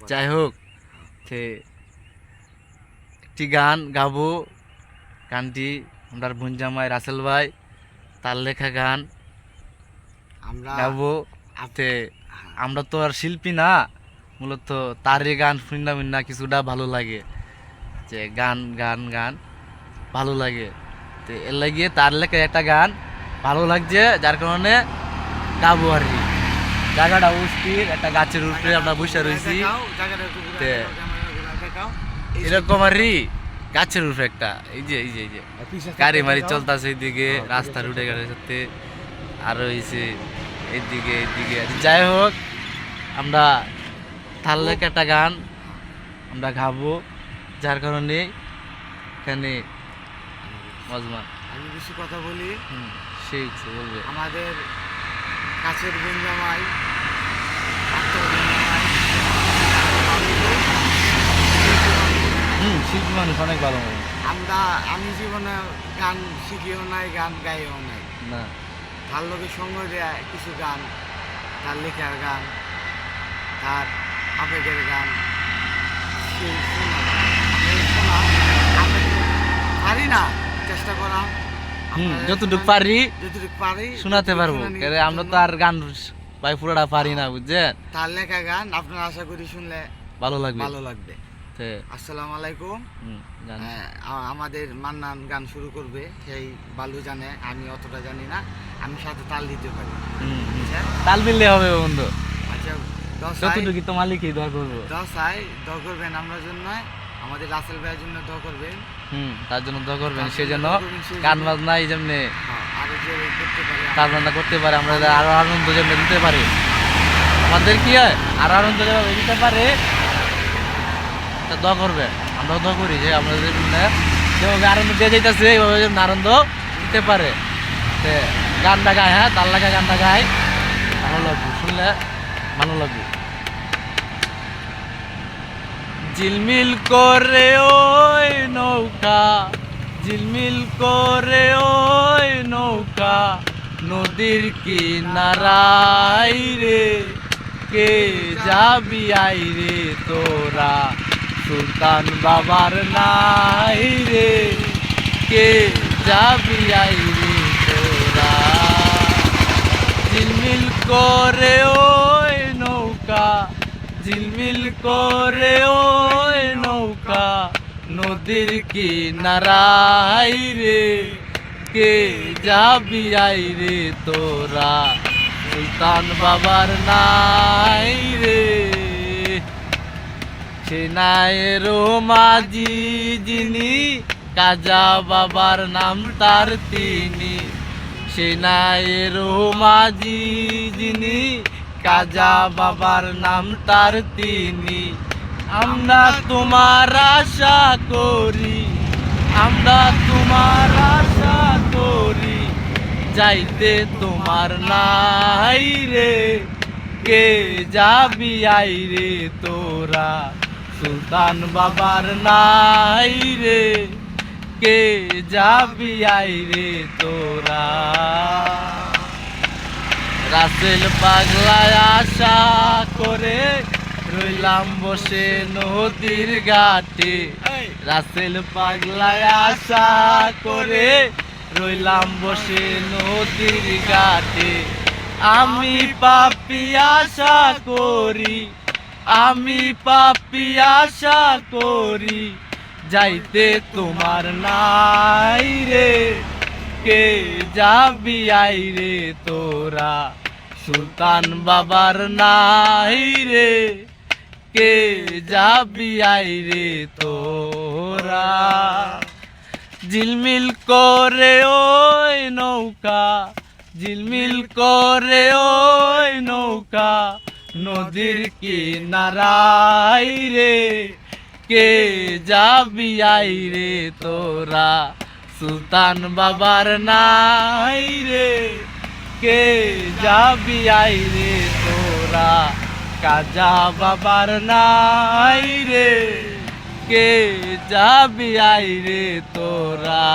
যাই হোক, একটি গান গাবো। গানটি আমরা বোন জামাই রাসেল ভাই তার লেখা গান গাবো। আমরা তো আর শিল্পী না, মূলত তারই গান শুননা কিছুটা ভালো লাগে, যে গান গান গান ভালো লাগে। তো এর লাগিয়ে তার লেখা একটা গান ভালো লাগছে, যার কারণে গাবো আর কি। জায়গাটা অস্থির, একটা গাছের উপরে আমরা বসে রয়েছি, এরকম আর গাছের উপরে একটা এই যে গাড়ি মারি চলতেছে, এইদিকে রাস্তার উঠে গেছে সাথে আর হয়েছে এইদিকে। যাই হোক, আমরা তার লেখা একটা গান আমরা গাবো, যার কারণে এখানে মজমান। আমি বেশি কথা বলি, সেই বলবে আমাদের কাছের বোন জামাই শিল্পী মানুষ অনেক ভালো মানুষ। আমি জীবনে গান শিখিও নাই, গান গাইও নাই, না তার লোকের সঙ্গ দেয় কিছু গান, তার লেখার গান, তার আবেগের গান পারি না, চেষ্টা করা যতটুকু পারি শোনাতে পারবো। আমরা তো আর গান ভাই পুরোটা পারি না, বুঝছেন? তার লেখা গান আপনারা আশা করি শুনলে ভালো লাগবে। আসসালামু আলাইকুম। আমাদের মান্নান গান শুরু করবে, সেই ভালো জানে, আমি অতটা জানি না, আমি সাথে তাল দিতে পারি। তাল মিললে হবে বন্ধু। আচ্ছা, যতটুকু তো মালিকই দোয়া করবো। দোয়া করবেন আমার জন্য, আমাদের রাসেল ভাইয়ের জন্য দোয়া করবেন। তার জন্য দোয়া করবেন, সে যেন গান বাজনা এই জন্য আরো যে করতে পারে, কাজ বাজনা করতে পারে, আমরা আরো আনন্দ যেন দিতে পারি, আমাদের কি হয় আরো আনন্দ যেন দিতে পারে, দোয়া করবেন। আমরাও দোয়া করি যে আমাদের যেভাবে আনন্দ দিয়ে যাইতেছে এইভাবে যেন আনন্দ দিতে পারে। গানটা গায়, হ্যাঁ তার লাগা গানটা গায়, ভালো লাগবে, শুনলে ভালো লাগবে। ঝিলমিল করে ওই নৌকা, ঝিলমিল করে ওই নৌকা, নদীর কিনারাই রে, কে যাবি আই রে তোরা, সুলতান বাবার নাই রে, কে যাবি আই রে তোরা। ঝিলমিল করে ওই নৌকা, ঝিলমিল করে ওই নৌকা, নদীর কিনারাই রে, কে যাবি আই রে তোরা, সুলতান বাবার নাই রে। সে নায়ের মাঝি যিনি, কাজা বাবার নাম তার তিনি, সে নায়ের মাঝি যিনি, কাজা বাবার নাম তার তিনি। আমরা তোমার আশা করি, আমরা তোমার আশা করি, যাইতে তোমার নাই রে, কে যাবি আই রে তোরা, সুলতান বাবার নাই রে, কে যাবি আই রে তোরা। রাসেল পাগলায় আশা করে রইলাম বসে নদীর ঘাটে, রাসেল পাগলায় আশা করে রইলাম বসে নদীর ঘাটে। আমি পাপি আশা করি, আমি পাপি আশা করি, যাইতে তোমার নাই রে, কে যাবি আই রে তোরা, সুলতান বাবার নাই রে, কে যাবি আই রে তোরা। ঝিলমিল করে ওই নৌকা, ঝিলমিল করে ওই নৌকা, নদীর কিনারাই রে, কে যাবি আই রে তোরা, সুলতান বাবার নাই রে, কে যাবি আই রে তোরা, কাজা বাবার নাই রে, কে যাবি আই রে তোরা।